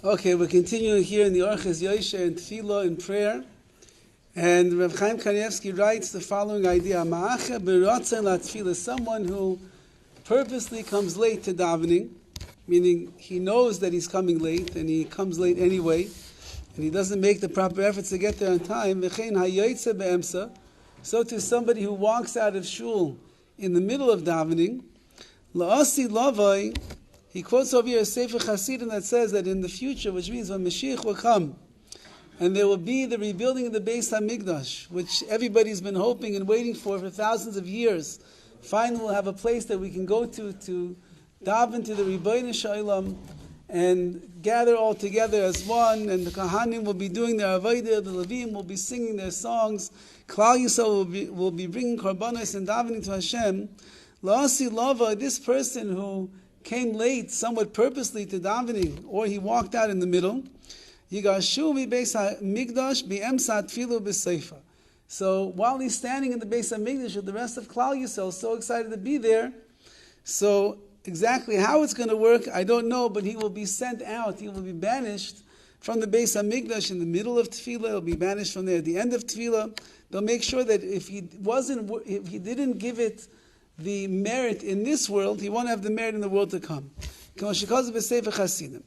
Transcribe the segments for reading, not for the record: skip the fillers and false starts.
Okay, we're continuing here in the Orchos Yosher in Tefillah in prayer. And Rav Chaim Kanievsky writes the following idea: Ma'acha b'ratzon latefillah, someone who purposely comes late to davening, meaning he knows that he's coming late and he comes late anyway, and he doesn't make the proper efforts to get there on time. V'chein hayotze be'emsa, so to somebody who walks out of shul in the middle of davening, la'asi lavai. He quotes over here a Sefer Hasidim that says that in the future, which means when Mashiach will come, and there will be the rebuilding of the Beis HaMikdash, which everybody's been hoping and waiting for thousands of years. Finally, we'll have a place that we can go to daven to the Rebbeinu Shalom and gather all together as one, and the Kohanim will be doing their Avodah, the Levim will be singing their songs, Klal Yisrael will be bringing korbanos and davening to Hashem. La'asi lava, this person who came late, somewhat purposely, to davening, or he walked out in the middle. So while he's standing in the Beis HaMikdash with the rest of Klal Yisrael, so excited to be there, so exactly how it's going to work, I don't know, but he will be sent out, he will be banished from the Beis HaMikdash in the middle of Tefillah, he'll be banished from there at the end of Tefillah. They'll make sure that if he didn't give it the merit in this world, he won't have the merit in the world to come. In the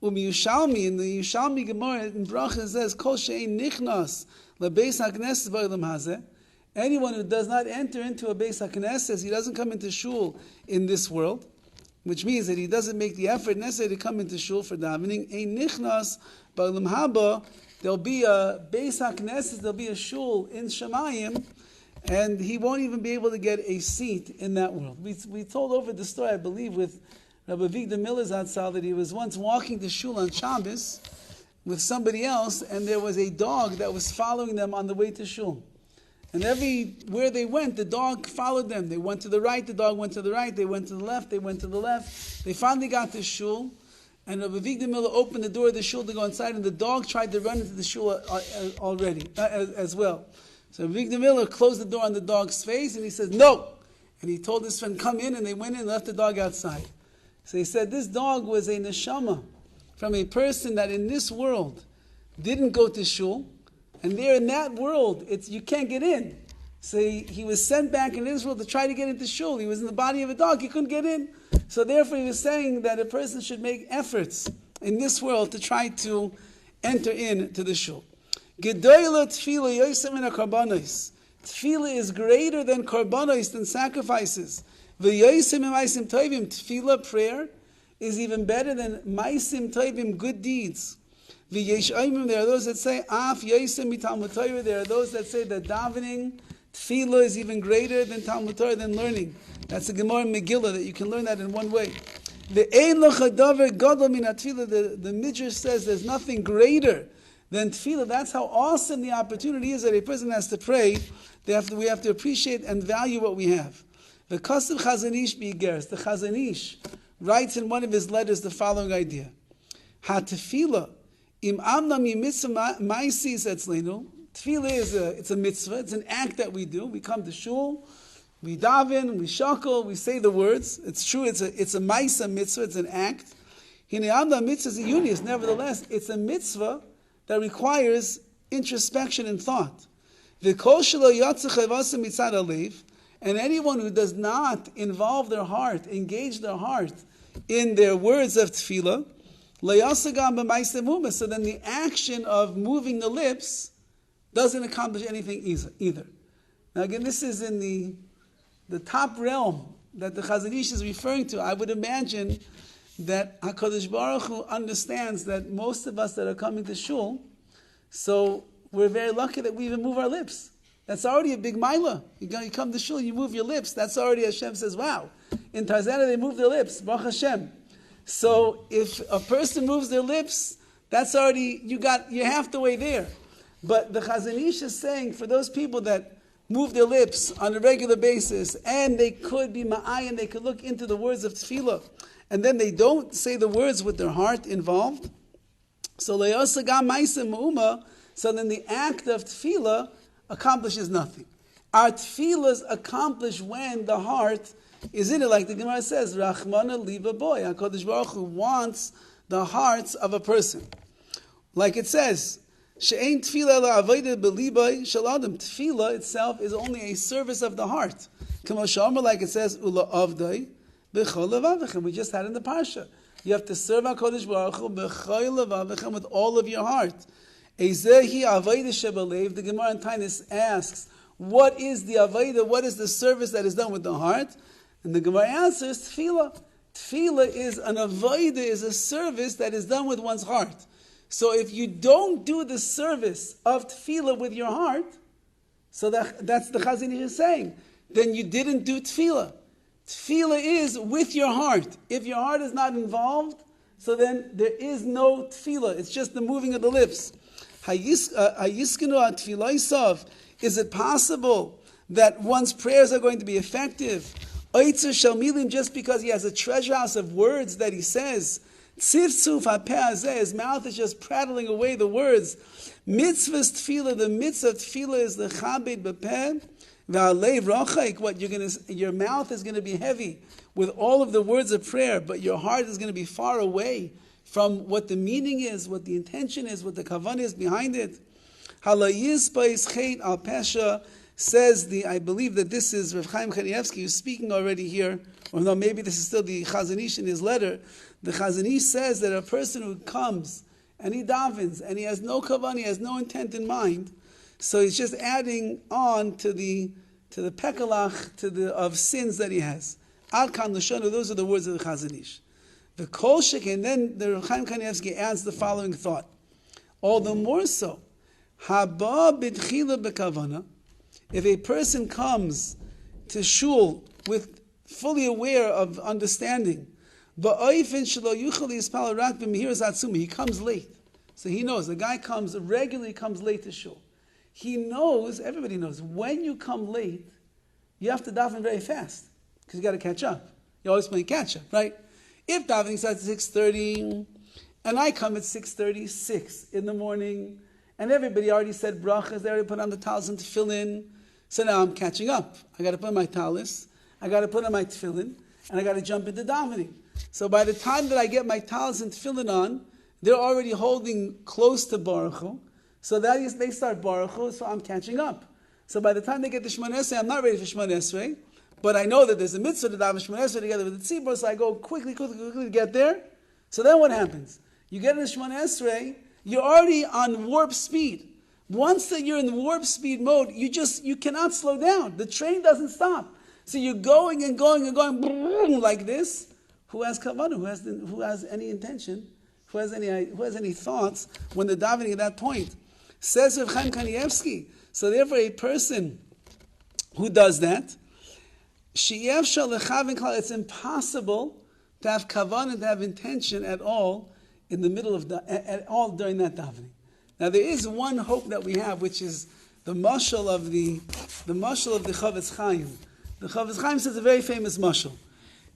Yerushalmi, in the Yerushalmi Gemara, in Bracha, it says, Kol she'ein nichnas lebeis hakneses ba'olam hazeh. Anyone who does not enter into a Beis HaKnesses, he doesn't come into shul in this world, which means that he doesn't make the effort necessary to come into shul for davening. Ein nichnas ba'olam haba. There'll be a Beis HaKnesses, there'll be a shul in Shemayim, and he won't even be able to get a seat in that world. We told over the story, I believe, with Rabbi Victor Miller's Zatzal, that he was once walking to shul on Shabbos with somebody else, and there was a dog that was following them on the way to shul. And everywhere they went, the dog followed them. They went to the right, the dog went to the right, they went to the left, they went to the left. They finally got to shul, and Rabbi Victor Miller opened the door of the shul to go inside, and the dog tried to run into the shul already, as well. So Victor Miller closed the door on the dog's face, and he said, no! And he told his friend, come in, and they went in and left the dog outside. So he said, this dog was a neshama from a person that in this world didn't go to shul, and there in that world, you can't get in. So he was sent back in Israel to try to get into shul. He was in the body of a dog, he couldn't get in. So therefore he was saying that a person should make efforts in this world to try to enter into the shul. Gedoyla tefillah yosem min hakarbanos. Tefillah is greater than karbanos, than sacrifices. V'yosem ma'asim tovim. Tefillah, prayer, is even better than ma'asim tovim, good deeds. V'yesh oimim, there are those that say af yosem mitalmud Torah. There are those that say that davening, tefillah, is even greater than Talmud Torah, than learning. That's the Gemara Megillah, that you can learn that in one way. The Midrash says there's nothing greater than tefillah. That's how awesome the opportunity is that a person has to pray. We have to appreciate and value what we have. The Kasav Chazon Ish B'Igeres, the Chazon Ish writes in one of his letters the following idea: Ha-tefillah im amna mi mitzvah ma'asis etzleinu. Tefillah it's a mitzvah. It's an act that we do. We come to shul, we daven, we shakel, we say the words. It's true. It's a ma'isa mitzvah. It's an act. Hine amna mitzvah is a unius. Nevertheless, it's a mitzvah that requires introspection and thought. And anyone who does not involve their heart, engage their heart in their words of tefillah, so then the action of moving the lips doesn't accomplish anything either. Now again, this is in the top realm that the Chazon Ish is referring to. I would imagine that HaKadosh Baruch Hu understands that most of us that are coming to shul, so we're very lucky that we even move our lips. That's already a big milah. You come to shul, you move your lips. That's already, Hashem says, wow. In Tarzana they move their lips, Baruch Hashem. So if a person moves their lips, that's already, you're half the way there. But the Chazon Ish is saying, for those people that move their lips on a regular basis, and they could be ma'ayin, they could look into the words of tefillah, and then they don't say the words with their heart involved, so then the act of tefillah accomplishes nothing. Our tefillahs accomplish when the heart is in it, like the Gemara says, Rachmana liba boy. HaKadosh Baruch Hu wants the hearts of a person. Like it says, She'ein tefillah la'avodah b'libay shel adam. Tefillah itself is only a service of the heart. Kamo she'omer, like it says, ula'avdai b'chol levavechem. We just had in the parsha. You have to serve HaKadosh Baruch Hu b'chol levavechem, with all of your heart. Ezehi avodah shebalev. The Gemara in Taanis asks, what is the avodah? What is the service that is done with the heart? And the Gemara answers, tefillah. Tefillah is an avodah, is a service that is done with one's heart. So if you don't do the service of tefillah with your heart, so that's the Chazon Ish is saying, then you didn't do tefillah. Tefillah is with your heart. If your heart is not involved, so then there is no tefillah. It's just the moving of the lips. Is it possible that one's prayers are going to be effective? Just because he has a treasure house of words that he says, his mouth is just prattling away the words. Mitzvah's tefillah, the mitzvah of tefillah is the chabed b'peh, v'alev rochaik. What your mouth is going to be heavy with all of the words of prayer, but your heart is going to be far away from what the meaning is, what the intention is, what the kavanah is behind it. Halayis ba'is chet al pesha, says I believe that this is Rav Chaim Kanievsky who's speaking already here, or no, maybe this is still the Chazon Ish in his letter. The Chazon Ish says that a person who comes and he davens and he has no kavanah, he has no intent in mind, so he's just adding on to the pekalach of sins that he has. Ad kan l'shonu, those are the words of the Chazon Ish. The kol shek, and then the Rav Chaim Kanievsky adds the following thought: all the more so, haba b'tchila b'kavana. If a person comes to shul with fully aware of understanding, he comes late. So he knows, the guy regularly comes late to shul. He knows, everybody knows, when you come late, you have to daven very fast, because you got to catch up. You're always playing catch up, right? If davening starts at 6:30, and I come at 6:36 in the morning, and everybody already said brachas, they already put on the talis and tefillin, so now I'm catching up. I got to put on my talis, I got to put on my tefillin, and I got to jump into davening. So by the time that I get my talis and tefillin on, they're already holding close to Baruch Hu. So that is, they start Baruch Hu, so I'm catching up. So by the time they get to Shemona Esrei, I'm not ready for Shemona Esrei, but I know that there's a mitzvah to daven Shemona Esrei together with the tzibur, so I go quickly to get there. So then what happens? You get into Shemona Esrei, you're already on warp speed. Once that you're in warp speed mode, you cannot slow down. The train doesn't stop. So you're going and going and going like this. Who has kavanah? Who has any intention? Who has any thoughts when they're davening at that point? Says Rav Chaim Kanievsky. So therefore, a person who does that, it's impossible to have kavanah, to have intention at all in the middle of at all during that davening. Now there is one hope that we have, which is the mashal of the Horowitz Chaim. The Horowitz Chaim says a very famous mashal.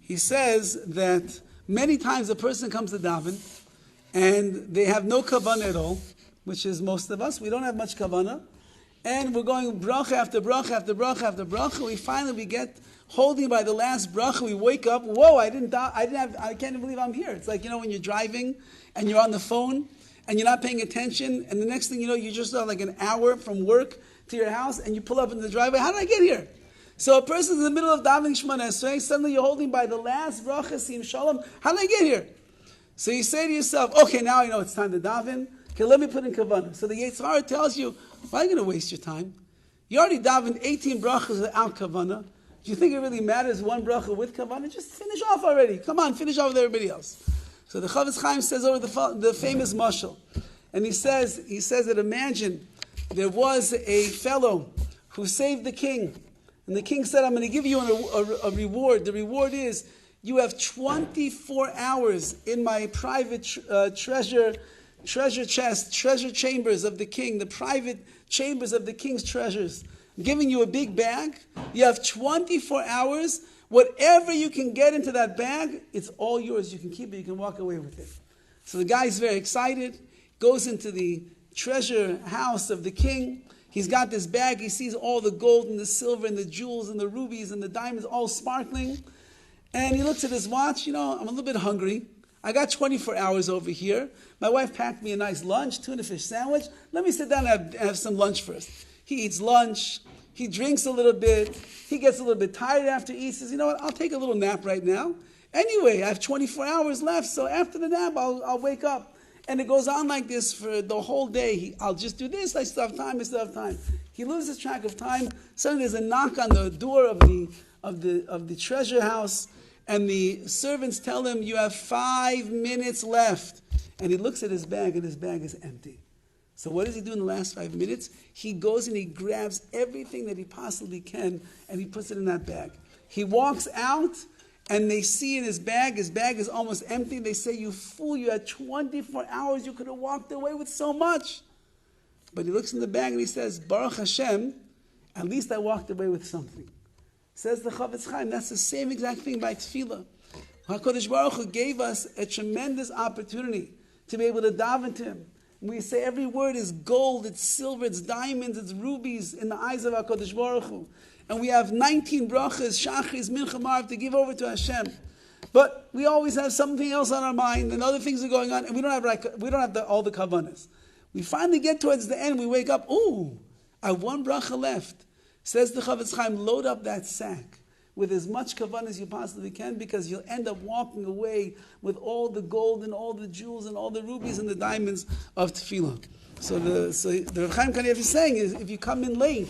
He says that many times a person comes to daven and they have no kavanah at all, which is most of us. We don't have much kavanah, and we're going bracha after bracha after bracha after bracha. We finally get holding by the last bracha. We wake up. Whoa! I can't even believe I'm here. It's like, when you're driving and you're on the phone and you're not paying attention, and the next thing you know, you just are like an hour from work to your house, and you pull up in the driveway. How did I get here? So a person's in the middle of davening Shemona Esrei, suddenly you're holding by the last bracha, Sim Shalom. How did I get here? So you say to yourself, okay, now I know it's time to daven. Okay, let me put in kavanah. So the Yetzer Hara tells you, why are you going to waste your time? You already davened 18 brachas without kavanah. Do you think it really matters one bracha with kavanah? Just finish off already. Come on, finish off with everybody else. So the Horowitz Chaim says over the famous mashal, and he says that imagine there was a fellow who saved the king. And the king said, I'm going to give you a reward. The reward is, you have 24 hours in my private treasure chest, treasure chambers of the king, the private chambers of the king's treasures. I'm giving you a big bag. You have 24 hours. Whatever you can get into that bag, it's all yours. You can keep it. You can walk away with it. So the guy's very excited, goes into the treasure house of the king. He's got this bag. He sees all the gold and the silver and the jewels and the rubies and the diamonds all sparkling. And he looks at his watch. I'm a little bit hungry. I got 24 hours over here. My wife packed me a nice lunch, tuna fish sandwich. Let me sit down and have some lunch first. He eats lunch. He drinks a little bit. He gets a little bit tired after he eats. He says, you know what, I'll take a little nap right now. Anyway, I have 24 hours left, so after the nap, I'll wake up. And it goes on like this for the whole day. I'll just do this, I still have time. He loses track of time. Suddenly there's a knock on the door of the treasure house, and the servants tell him, you have 5 minutes left. And he looks at his bag, and his bag is empty. So what does he do in the last 5 minutes? He goes and he grabs everything that he possibly can, and he puts it in that bag. He walks out, and they see in his bag is almost empty. They say, you fool, you had 24 hours, you could have walked away with so much. But he looks in the bag and he says, Baruch Hashem, at least I walked away with something. Says the Horowitz, that's the same exact thing by Tefillah. HaKadosh Baruch Hu gave us a tremendous opportunity to be able to daven to Him. We say every word is gold, it's silver, it's diamonds, it's rubies in the eyes of HaKadosh Baruch Hu. And we have 19 brachas, shachris, mincha, marv to give over to Hashem. But we always have something else on our mind, and other things are going on, and we don't have all the kavanas. We finally get towards the end, we wake up, I have one bracha left. Says the Rav Chaim, load up that sack with as much kavanah as you possibly can, because you'll end up walking away with all the gold and all the jewels and all the rubies and the diamonds of Tefillah. So the Rav Chaim Kanievsky is saying is, if you come in late,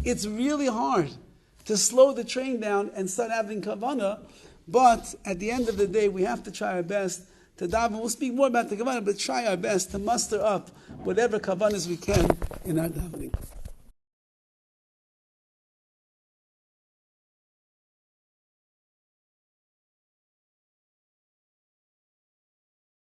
it's really hard to slow the train down and start having kavanah. But at the end of the day, we have to try our best to daven. We'll speak more about the kavanah, but try our best to muster up whatever kavanas we can in our davening.